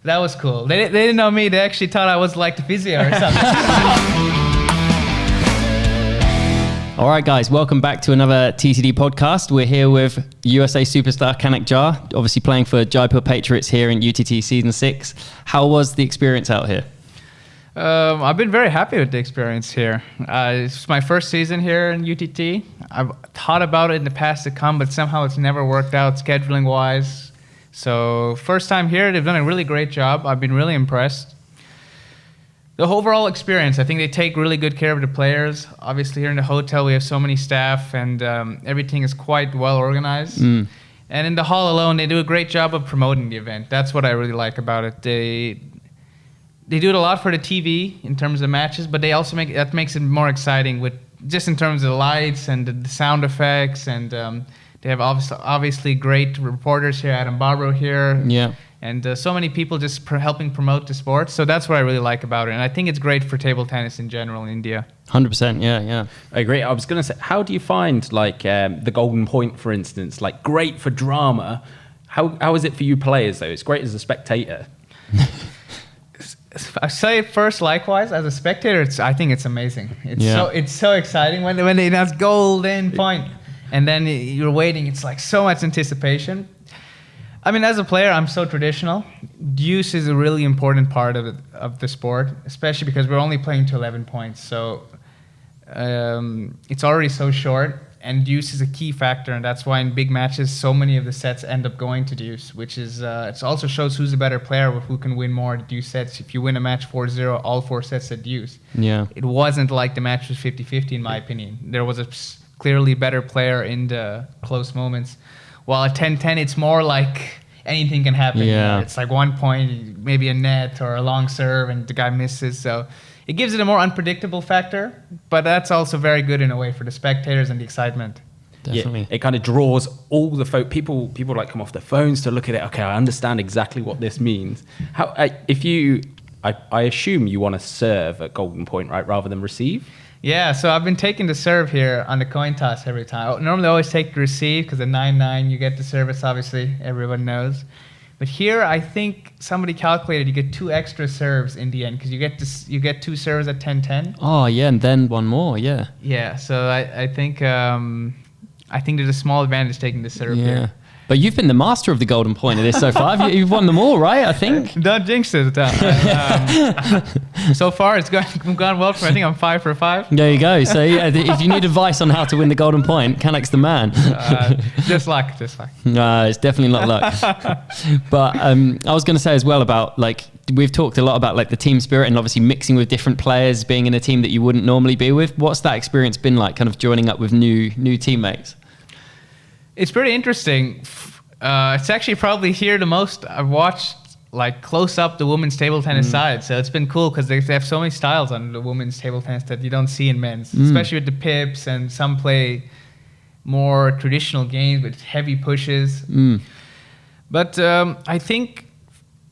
That was cool. They didn't know me. They actually thought I was like the physio or something. All right, guys, welcome back to another TCD podcast. We're here with USA Superstar Kanak Jha, obviously playing for Jaipor Patriots here in UTT Season 6. How was the experience out here? I've been very happy with the experience here. It's my first season here in UTT. I've thought about it in the past to come, but somehow it's never worked out scheduling-wise. So first time here, they've done a really great job. I've been really impressed. The overall experience, I think they take really good care of the players. Obviously, here in the hotel, we have so many staff, and everything is quite well organized. And in the hall alone, they do a great job of promoting the event. That's what I really like about it. They do it a lot for the TV in terms of matches, but they also makes it more exciting with just in terms of the lights and the sound effects, and they have obviously great reporters here, Adam Barbaro here. Yeah. And so many people just helping promote the sport. So that's what I really like about it. And I think it's great for table tennis in general in India. 100%, yeah. I agree. I was going to say, how do you find like the Golden Point, for instance, like great for drama? How is it for you players, though? It's great as a spectator. I say it first, likewise, as a spectator, I think it's amazing. It's so exciting when they announce Golden Point. And then you're waiting. It's like so much anticipation. I mean, as a player, I'm so traditional. Deuce is a really important part of the sport, especially because we're only playing to 11 points. So it's already so short, and deuce is a key factor, and that's why in big matches, so many of the sets end up going to deuce, which is it also shows who's a better player, who can win more deuce sets. If you win a match 4-0, all 4 sets at deuce. Yeah. It wasn't like the match was 50-50, in my opinion. There was a clearly better player in the close moments. While at 10-10, it's more like anything can happen. Yeah. It's like 1 point, maybe a net or a long serve, and the guy misses. So it gives it a more unpredictable factor, but that's also very good in a way for the spectators and the excitement. Definitely. Yeah, it kind of draws all the people like come off their phones to look at it. Okay, I understand exactly what this means. I assume you want to serve at Golden Point, right, rather than receive? Yeah, so I've been taking the serve here on the coin toss every time. I normally always take the receive because at 9-9 you get the service, obviously, everyone knows. But here I think somebody calculated you get 2 extra serves in the end because you get 2 serves at 10-10. Oh, yeah, and then one more, yeah. Yeah, so I think there's a small advantage taking the serve here. But you've been the master of the Golden Point of this so far. You've won them all, right? I think. Don't jinx it. So far, it's gone well for me. I think I'm 5 for 5. There you go. So if you need advice on how to win the Golden Point, Kanak's the man. Just luck. No, it's definitely not luck. But I was going to say as well about like we've talked a lot about like the team spirit and obviously mixing with different players, being in a team that you wouldn't normally be with. What's that experience been like? Kind of joining up with new teammates. It's pretty interesting. It's actually probably here the most I've watched like close up the women's table tennis side. So it's been cool because they have so many styles on the women's table tennis that you don't see in men's, especially with the pips, and some play more traditional games with heavy pushes. But I think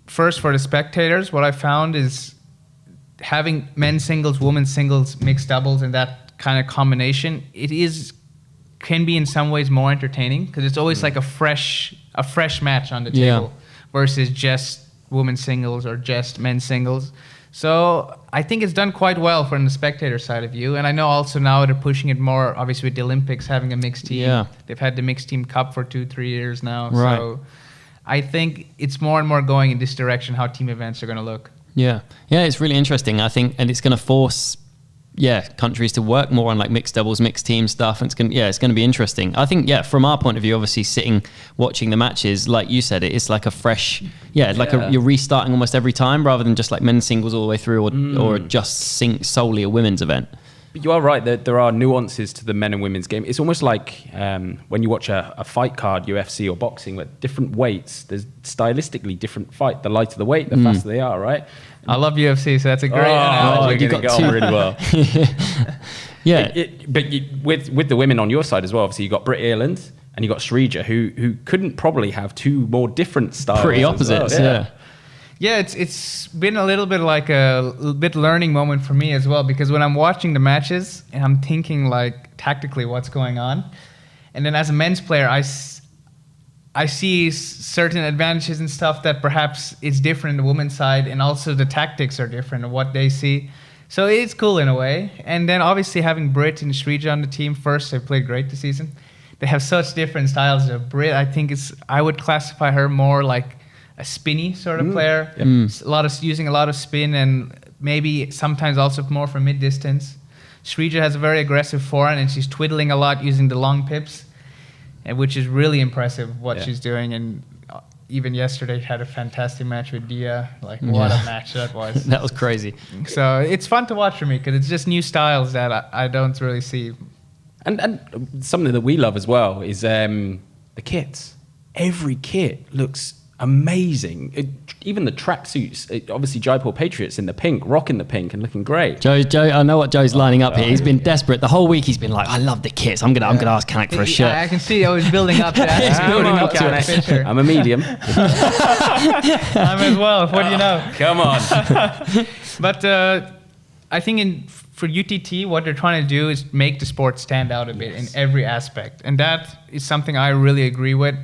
first for the spectators, what I found is having men's singles, women's singles, mixed doubles, and that kind of combination, can be in some ways more entertaining because it's always like a fresh match on the table versus just women's singles or just men's singles. So I think it's done quite well from the spectator side of view. And I know also now they're pushing it more, obviously with the Olympics having a mixed team. Yeah. They've had the mixed team cup for 2-3 years now. Right. So I think it's more and more going in this direction how team events are going to look. Yeah, it's really interesting, I think, and it's going to force countries to work more on like mixed doubles, mixed team stuff. And it's going to be interesting. I think, from our point of view, obviously sitting, watching the matches, like you said, it's like a fresh, you're restarting almost every time rather than just like men's singles all the way through or just solely a women's event. But you are right that there are nuances to the men and women's game. It's almost like when you watch a fight card, UFC or boxing, with different weights, there's stylistically different fight. The lighter the weight, the faster they are, right? I love UFC, so that's a great analogy. You got on really well. With the women on your side as well, obviously you got Britt Earland and you got Srija, who couldn't probably have 2 more different styles. Pretty opposites, Yeah, it's been a little bit like a learning moment for me as well, because when I'm watching the matches and I'm thinking like tactically what's going on, and then as a men's player, I see certain advantages and stuff that perhaps is different in the women's side, and also the tactics are different of what they see. So it's cool in a way. And then obviously having Britt and Shrija on the team first, they played great this season. They have such different styles. Britt, I think I would classify her more like a spinny sort of player. Using a lot of spin, and maybe sometimes also more from mid distance. Shrija has a very aggressive forehand, and she's twiddling a lot using the long pips, which is really impressive what she's doing. And even yesterday had a fantastic match with Dia. Like, what a match that was. That was crazy. So it's fun to watch for me because it's just new styles that I don't really see. And something that we love as well is the kits. Every kit looks amazing. Even the tracksuits. Obviously, Jaipor Patriots in the pink, rocking the pink and looking great. Joe, I know what Joe's lining up here. He's been desperate the whole week. He's been like, I love the kits. I'm gonna ask Kanak for a shirt. I can see I was building up to that. He's building up to it. Picture. I'm a medium. I'm as well. What do you know? Come on. But I think for UTT, what they're trying to do is make the sport stand out a bit in every aspect, and that is something I really agree with.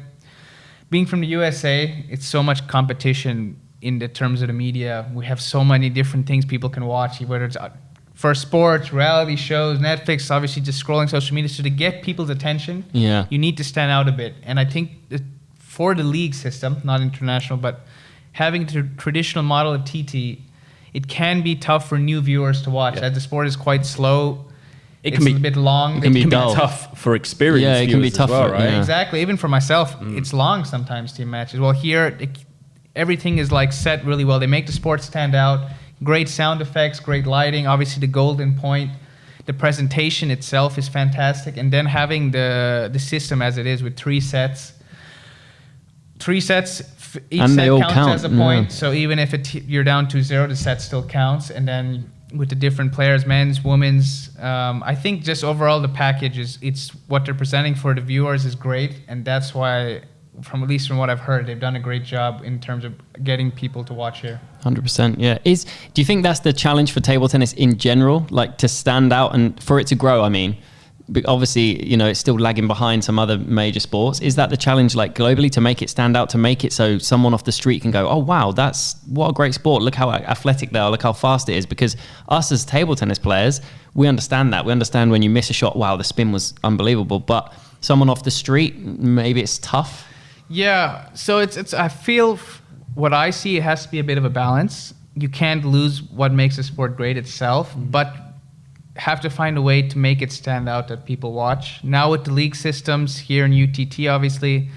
Being from the USA, it's so much competition in the terms of the media. We have so many different things people can watch, whether it's for sports, reality shows, Netflix, obviously just scrolling social media. So to get people's attention, you need to stand out a bit. And I think for the league system, not international, but having the traditional model of TT, it can be tough for new viewers to watch. As the sport is quite slow. It's a bit long. It can be tough for experienced viewers. Yeah, it can be tough, well, right? Exactly. Even for myself, it's long sometimes, team matches. Well, here, everything is like set really well. They make the sport stand out. Great sound effects, great lighting. Obviously, the golden point. The presentation itself is fantastic. And then having the system as it is with 3 sets. 3 sets, each and set counts as a point. So even if you're down 2-0, the set still counts. And then with the different players, men's, women's. I think just overall the package it's what they're presenting for the viewers is great, and that's why, at least from what I've heard, they've done a great job in terms of getting people to watch here. 100%, yeah. Do you think that's the challenge for table tennis in general, like to stand out and for it to grow? I mean, obviously, it's still lagging behind some other major sports. Is that the challenge, like globally, to make it stand out, to make it so someone off the street can go, oh wow, what a great sport, look how athletic they are, look how fast it is? Because us as table tennis players, we understand that. We understand when you miss a shot, wow, the spin was unbelievable. But someone off the street, maybe it's tough. Yeah, so it's I feel what I see, it has to be a bit of a balance. You can't lose what makes a sport great itself, but have to find a way to make it stand out that people watch. Now with the league systems here in UTT, obviously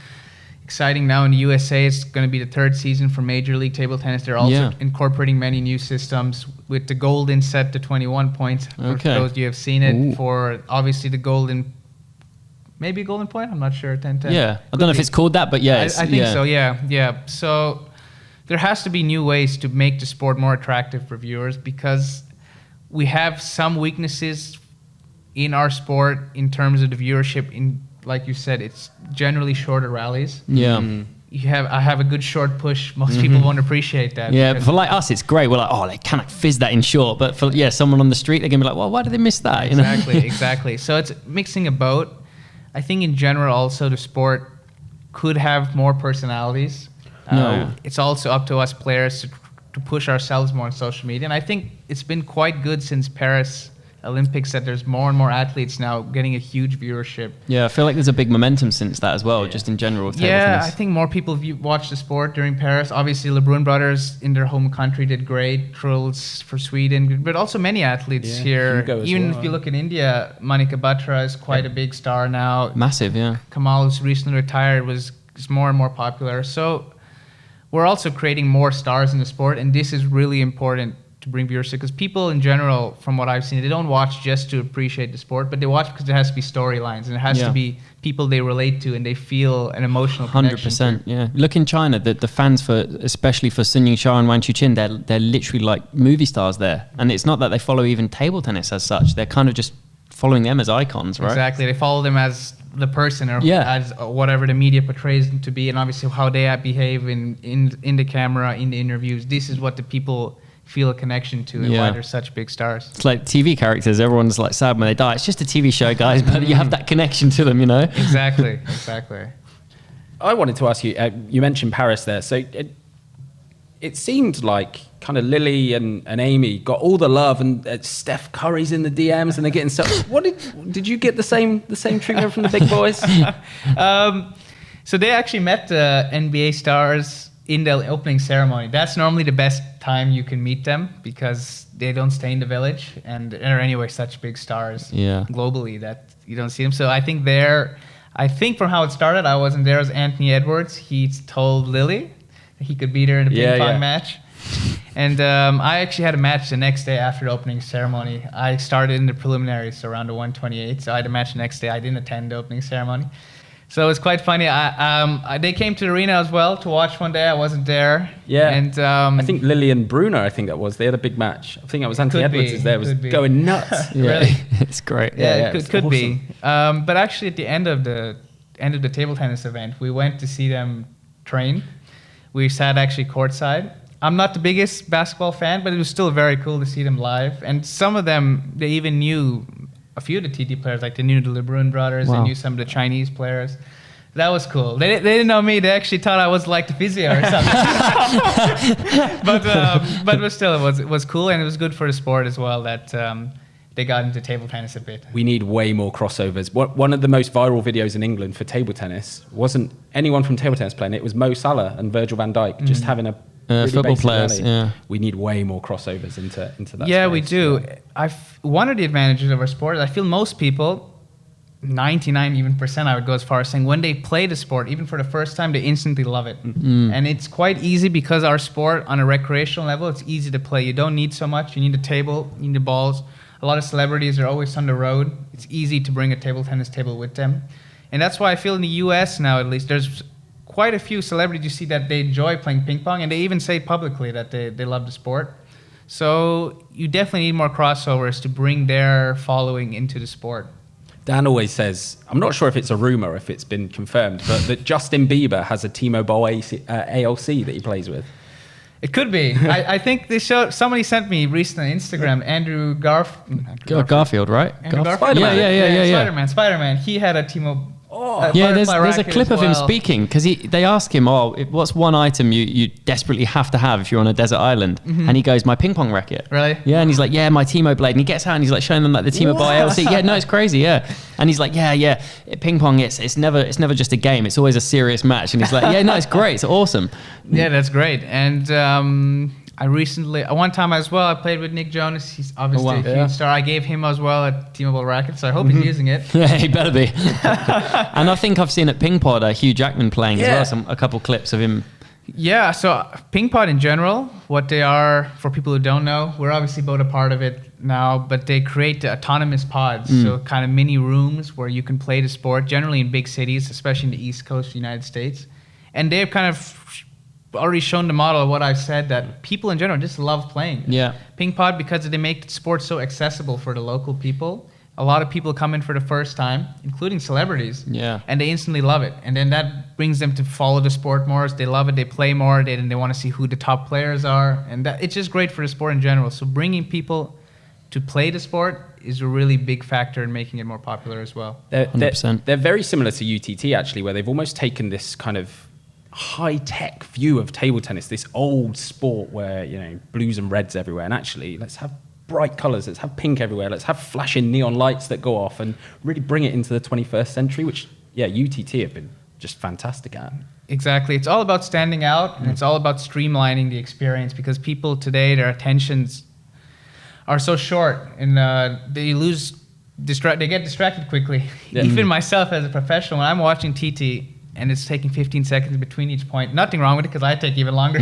exciting. Now in the USA, it's going to be the 3rd season for Major League Table Tennis. They're also incorporating many new systems with the golden set to 21 points. For those of you have seen it. For obviously the golden, maybe a golden point. I'm not sure. 10-10. Yeah, I don't know if it's called that, but I think so. Yeah. So there has to be new ways to make the sport more attractive for viewers, because we have some weaknesses in our sport in terms of the viewership. Like you said, it's generally shorter rallies. Yeah. I have a good short push. Most people won't appreciate that. Yeah, but for like us, it's great. We're like, oh, they cannot fizz that in short. But for someone on the street, they're gonna be like, well, why did they miss that? Exactly. So it's mixing a boat. I think in general, also the sport could have more personalities. It's also up to us players to push ourselves more on social media. And I think it's been quite good since Paris Olympics that there's more and more athletes now getting a huge viewership. Yeah, I feel like there's a big momentum since that as well, just in general. Table tennis. I think more people watched the sport during Paris. Obviously, LeBrun brothers in their home country did great. Truls for Sweden, but also many athletes here. Even if you look in India, Manika Batra is quite a big star now. Massive, yeah. Kamal, who's recently retired, is more and more popular. So we're also creating more stars in the sport, and this is really important to bring viewership, because people in general, from what I've seen, they don't watch just to appreciate the sport, but they watch because there has to be storylines, and it has to be people they relate to and they feel an emotional connection 100%, to. yeah. Look in China, the fans especially for Sun Yingxia and Wang Chuqin, they're literally like movie stars there, and it's not that they follow even table tennis as such. They're kind of just following them as icons, right? Exactly, they follow them as the person, or as whatever the media portrays them to be, and obviously how they behave in the camera, in the interviews. This is what the people feel a connection to, and why they're such big stars. It's like TV characters. Everyone's like sad when they die. It's just a TV show, guys, but you have that connection to them, you know? Exactly. I wanted to ask you, you mentioned Paris there. So it seemed like kind of Lily and Amy got all the love, and Steph Curry's in the DMs and they're getting stuff. What did you get the same treatment from the big boys? So they actually met the NBA stars in the opening ceremony. That's normally the best time you can meet them because they don't stay in the village and they're anyway such big stars globally that you don't see them. So I think from how it started, I wasn't there as Anthony Edwards. He told Lily that he could beat her in a ping pong match. And I actually had a match the next day after the opening ceremony. I started in the preliminaries, so around the 128. So I had a match the next day. I didn't attend the opening ceremony. So it was quite funny. They came to the arena as well to watch one day. I wasn't there. Yeah. And I think Lily and Bruno, I think that was. They had a big match. I think it was Anthony Edwards there was going nuts. Really? It's great. Yeah, it could awesome. Be. But actually at the end of the table tennis event, we went to see them train. We sat actually courtside. I'm not the biggest basketball fan, but it was still very cool to see them live. And some of them, they even knew a few of the TT players, like they knew the LeBrun brothers, They knew some of the Chinese players. That was cool. They didn't know me. They actually thought I was like the physio or something. but still, it was cool, and it was good for the sport as well that they got into table tennis a bit. We need way more crossovers. One of the most viral videos in England for table tennis wasn't anyone from table tennis playing. It was Mo Salah and Virgil van Dijk just having a really football players. Yeah. We need way more crossovers into that. Yeah, space. we do. One of the advantages of our sport is I feel most people, 99% I would go as far as saying when they play the sport, even for the first time, they instantly love it. And it's quite easy because our sport on a recreational level, it's easy to play. You don't need so much. You need a table, you need the balls. A lot of celebrities are always on the road. It's easy to bring a table tennis table with them. And that's why I feel in the US now, at least, there's quite a few celebrities you see that they enjoy playing ping pong, and they even say publicly that they love the sport. So you definitely need more crossovers to bring their following into the sport. Dan always says, I'm not sure if it's a rumor, if it's been confirmed, but that Justin Bieber has a T-Mobile ALC that he plays with. It could be. I think they showed. Somebody sent me recently on Instagram. Andrew Garfield, right? Spider-Man. Yeah. Spider-Man. He had a T-Mobile. There's a clip of him speaking because they ask him, what's one item you desperately have to have if you're on a desert island? And he goes, my ping pong racket. Really? Yeah, and he's like, yeah, my T-Mobile blade. And he gets out and he's like showing them like the T-Mobile ALC. Yeah, no, it's crazy, yeah. And he's like, yeah, ping pong, it's never just a game. It's always a serious match. And he's like, yeah, no, it's great. It's awesome. Yeah, that's great. And I recently, one time as well, I played with Nick Jonas. He's obviously a huge star. I gave him as well a T-Mobile racket, so I hope he's using it. Yeah, he better be. And I think I've seen at Ping Pod Hugh Jackman playing as well, a couple clips of him. Yeah, so Ping Pod in general, what they are, for people who don't know, we're obviously both a part of it now, but they create the autonomous pods, so kind of mini rooms where you can play the sport, generally in big cities, especially in the East Coast of the United States. And they've kind of already shown the model of what I've said, that people in general just love playing. Yeah. Ping Pod, because they make sports so accessible for the local people. A lot of people come in for the first time, including celebrities. Yeah. And they instantly love it. And then that brings them to follow the sport more. They love it. They play more. They want to see who the top players are. And it's just great for the sport in general. So bringing people to play the sport is a really big factor in making it more popular as well. 100%. They're very similar to UTT, actually, where they've almost taken this kind of high-tech view of table tennis, this old sport where, blues and reds everywhere. And actually, let's have bright colours, let's have pink everywhere, let's have flashing neon lights that go off and really bring it into the 21st century, which, UTT have been just fantastic at. Exactly. It's all about standing out, and it's all about streamlining the experience, because people today, their attentions are so short, and they get distracted quickly. Yeah. Even myself as a professional, when I'm watching TT, and it's taking 15 seconds between each point. Nothing wrong with it, because I take even longer.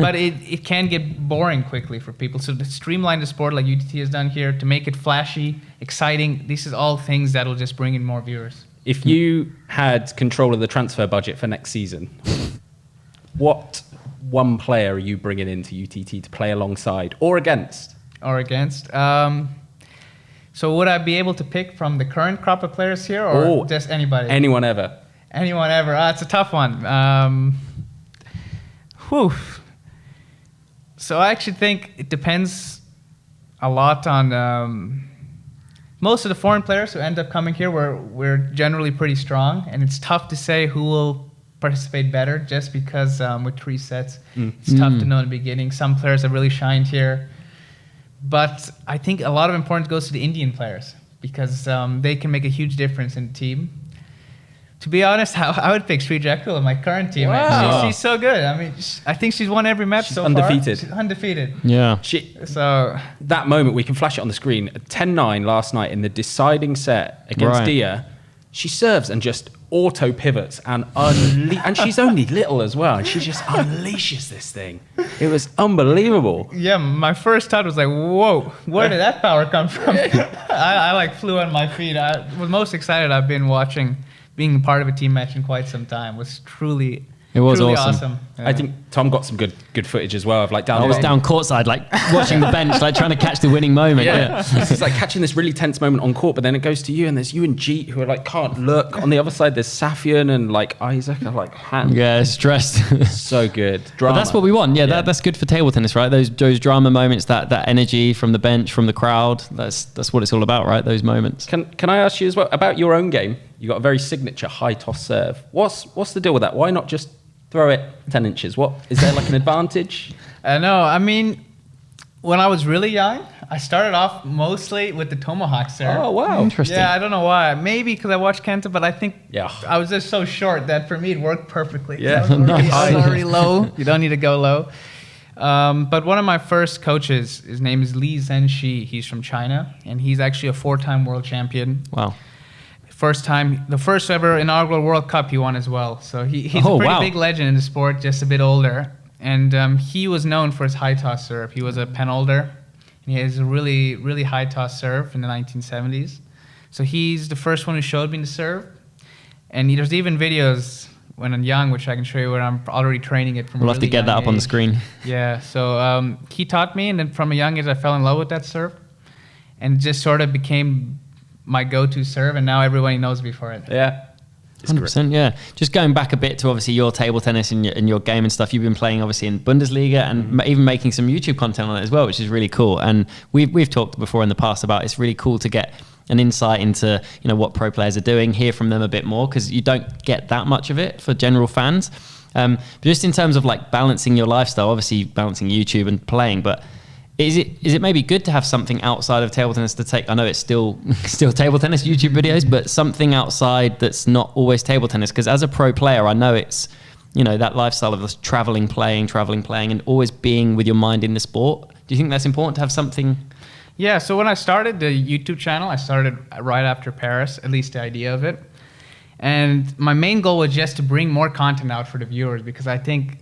But it can get boring quickly for people. So to streamline the sport like UTT has done here, to make it flashy, exciting, this is all things that will just bring in more viewers. If you had control of the transfer budget for next season, what one player are you bringing into UTT to play alongside or against? So would I be able to pick from the current crop of players here, or just anybody? Anyone ever. Anyone ever? It's a tough one. So I actually think it depends a lot on most of the foreign players who end up coming here, we're generally pretty strong, and it's tough to say who will participate better just because with 3 sets, it's tough to know in the beginning. Some players have really shined here, but I think a lot of importance goes to the Indian players because they can make a huge difference in the team. To be honest, I would pick Sri Jackal in my current team. Wow. She's so good. I mean, I think she's won every match so undefeated. far. She's undefeated. Yeah. So that moment, we can flash it on the screen. 10-9 last night in the deciding set against Dia. She serves and just auto pivots and and she's only little as well, and she just unleashes this thing. It was unbelievable. Yeah, my first thought was like, whoa, where did that power come from? I like flew on my feet. I was most excited I've been watching. Being part of a team match in quite some time was truly awesome. Yeah. I think Tom got some good footage as well of like down. I was down courtside, like watching the bench, like trying to catch the winning moment. Yeah. It's like catching this really tense moment on court, but then it goes to you, and there's you and Jeet who are like can't look. On the other side, there's Safian and like Isaac are like hand. Yeah, stressed. So good. Drama. But that's what we want. Yeah, that's good for table tennis, right? Those drama moments, that energy from the bench, from the crowd. That's what it's all about, right? Those moments. Can I ask you as well about your own game? You got a very signature high toss serve. What's the deal with that? Why not just throw it 10 inches? What is there like an advantage? No, I mean, when I was really young, I started off mostly with the tomahawk serve. Oh wow, interesting. Yeah, I don't know why. Maybe because I watched Kenta, but I think Yeah. I was just so short that for me it worked perfectly. Yeah. I was already low. You don't need to go low. But one of my first coaches, his name is Li Zhenxi. He's from China, and he's actually a 4-time world champion. Wow. The first ever inaugural World Cup he won as well. So he's a pretty big legend in the sport, just a bit older. And he was known for his high toss serve. He was a pen holder. And he has a really, really high toss serve in the 1970s. So he's the first one who showed me the serve. And there's even videos when I'm young, which I can show you where I'm already training it from We'll have to get that up on the screen. Yeah, so he taught me, and then from a young age I fell in love with that serve. And it just sort of became my go-to serve, and now everybody knows me for it. Yeah. 100%, yeah. Just going back a bit to obviously your table tennis and your game and stuff. You've been playing obviously in Bundesliga and even making some YouTube content on it as well, which is really cool. And we've talked before in the past about it's really cool to get an insight into what pro players are doing, hear from them a bit more, because you don't get that much of it for general fans. But just in terms of like balancing your lifestyle, obviously balancing YouTube and playing, but is it maybe good to have something outside of table tennis to take? I know it's still table tennis YouTube videos, but something outside that's not always table tennis. Because as a pro player, I know it's that lifestyle of just traveling, playing, and always being with your mind in the sport. Do you think that's important to have something? Yeah. So when I started the YouTube channel, I started right after Paris, at least the idea of it, and my main goal was just to bring more content out for the viewers, because I think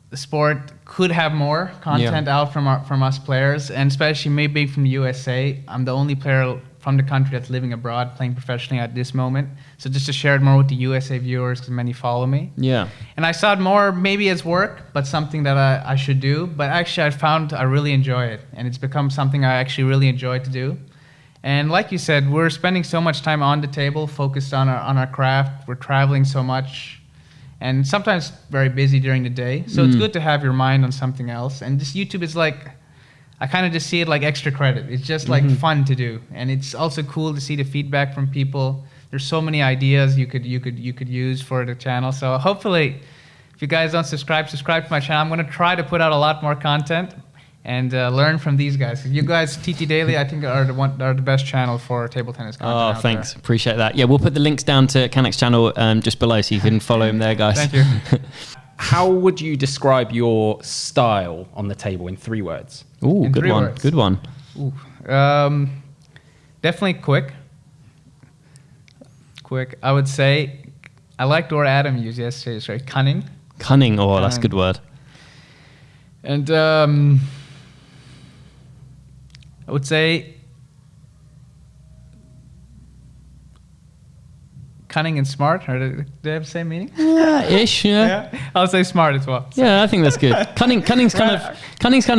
the sport could have more content out from us players, and especially maybe from the USA. I'm the only player from the country that's living abroad, playing professionally at this moment. So just to share it more with the USA viewers, because many follow me. Yeah. And I saw it more maybe as work, but something that I should do. But actually I found I really enjoy it, and it's become something I actually really enjoy to do. And like you said, we're spending so much time on the table, focused on our craft. We're traveling so much, and sometimes very busy during the day. So it's good to have your mind on something else. And just YouTube is like, I kind of just see it like extra credit. It's just like fun to do. And it's also cool to see the feedback from people. There's so many ideas you could use for the channel. So hopefully, if you guys don't subscribe to my channel. I'm going to try to put out a lot more content and learn from these guys. You guys, TT Daily, I think are the best channel for table tennis content. Oh, thanks. Appreciate that. Yeah, we'll put the links down to Kanak's channel just below, so you can follow him there, guys. Thank you. How would you describe your style on the table in 3 words? Ooh, In good 3 one. words. Good one. Ooh. Definitely quick. I would say, I liked what Adam used yesterday. It's very cunning. Cunning. Oh, that's a good word. And I would say cunning and smart. Or do they have the same meaning? Yeah, ish. Yeah. I'll say smart as well. So. Yeah, I think that's good. Cunning's kind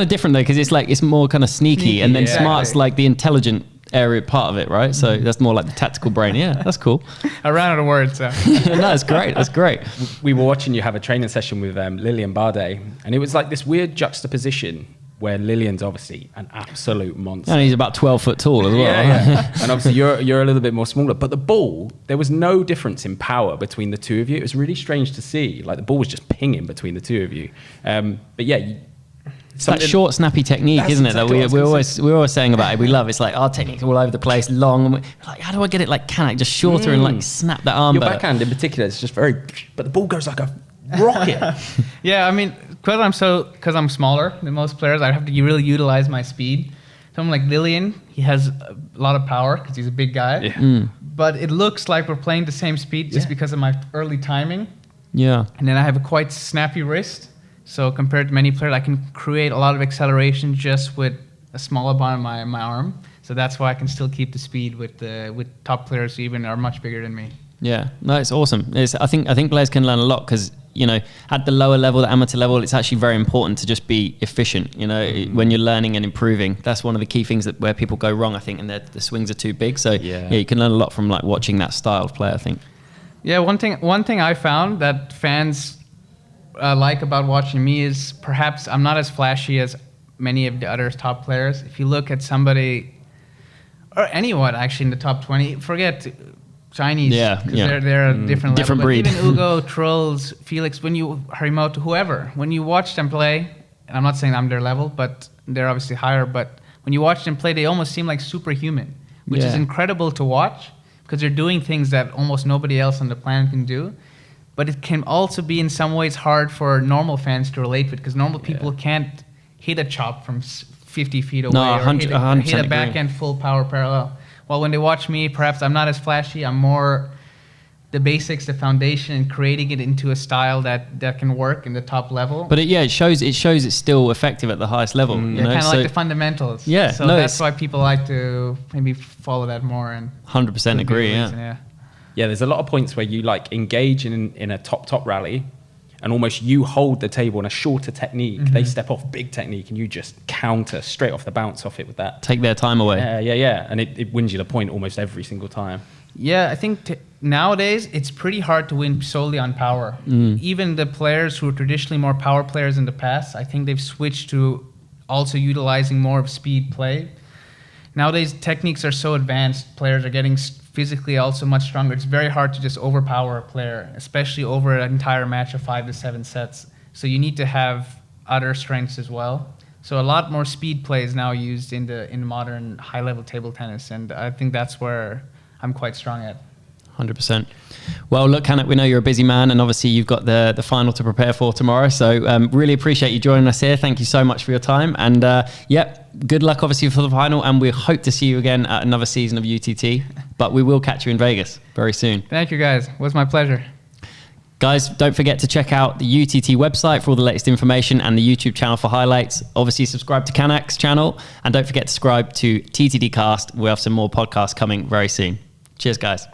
of different though, because it's more kind of sneaky, and then Exactly. smart's like the intelligent area part of it, right? So that's more like the tactical brain. Yeah, that's cool. I ran out of words. So. No, that's great. That's great. We were watching you have a training session with Lilian Bardet, and it was like this weird juxtaposition where Lillian's obviously an absolute monster. And he's about 12 foot tall as well. Yeah. And obviously you're a little bit more smaller. But the ball, there was no difference in power between the two of you. It was really strange to see. Like the ball was just pinging between the two of you. But yeah, it's that short, snappy technique, isn't it? Exactly That we're always saying about it. We love. It's like our technique's all over the place, long. And we're like, how do I get it like Kanak, just shorter and like snap that arm? Your better? backhand in particular is just very, but the ball goes like a rocket. Yeah, I mean, because I'm smaller than most players, I have to really utilize my speed. Someone like Lillian, he has a lot of power because he's a big guy. Yeah. But it looks like we're playing the same speed just because of my early timing. Yeah. And then I have a quite snappy wrist. So compared to many players, I can create a lot of acceleration just with a smaller bar on my arm. So that's why I can still keep the speed with top players who even are much bigger than me. Yeah, no, it's awesome. I think players can learn a lot because, you know, at the lower level, the amateur level, it's actually very important to just be efficient. You know, when you're learning and improving, that's one of the key things where people go wrong, I think, and the swings are too big. So yeah, you can learn a lot from like watching that style of play, I think. Yeah, one thing I found that fans like about watching me is perhaps I'm not as flashy as many of the other top players. If you look at somebody, or anyone actually in the top 20, forget Chinese, they're a different level. breed. Even Ugo, Trolls, Felix, Harimoto, whoever, when you watch them play, and I'm not saying I'm their level, but they're obviously higher, but when you watch them play, they almost seem like superhuman, which is incredible to watch because they're doing things that almost nobody else on the planet can do. But it can also be in some ways hard for normal fans to relate with because normal people can't hit a chop from 50 feet away or hit a backhand full power parallel. Well, when they watch me, perhaps I'm not as flashy. I'm more the basics, the foundation, and creating it into a style that can work in the top level. But it shows it's still effective at the highest level. You know? Kind of like the fundamentals. Yeah, so that's why people like to maybe follow that more. And 100% agree. Yeah, there's a lot of points where you like engage in a top rally and almost you hold the table in a shorter technique. They step off big technique and you just counter straight off the bounce off it with that. Take their time away. Yeah. And it wins you the point almost every single time. Yeah, I think nowadays it's pretty hard to win solely on power. Even the players who were traditionally more power players in the past, I think they've switched to also utilizing more of speed play. Nowadays, techniques are so advanced, players are getting physically also much stronger. It's very hard to just overpower a player, especially over an entire match of 5 to 7 sets. So you need to have other strengths as well. So a lot more speed play is now used in the modern high-level table tennis, and I think that's where I'm quite strong at. 100%. Well, look, Kanak, we know you're a busy man, and obviously you've got the final to prepare for tomorrow. So really appreciate you joining us here. Thank you so much for your time. And good luck, obviously, for the final. And we hope to see you again at another season of UTT. But we will catch you in Vegas very soon. Thank you, guys. It was my pleasure. Guys, don't forget to check out the UTT website for all the latest information and the YouTube channel for highlights. Obviously, subscribe to Kanak's channel. And don't forget to subscribe to TTD Cast. We'll have some more podcasts coming very soon. Cheers, guys.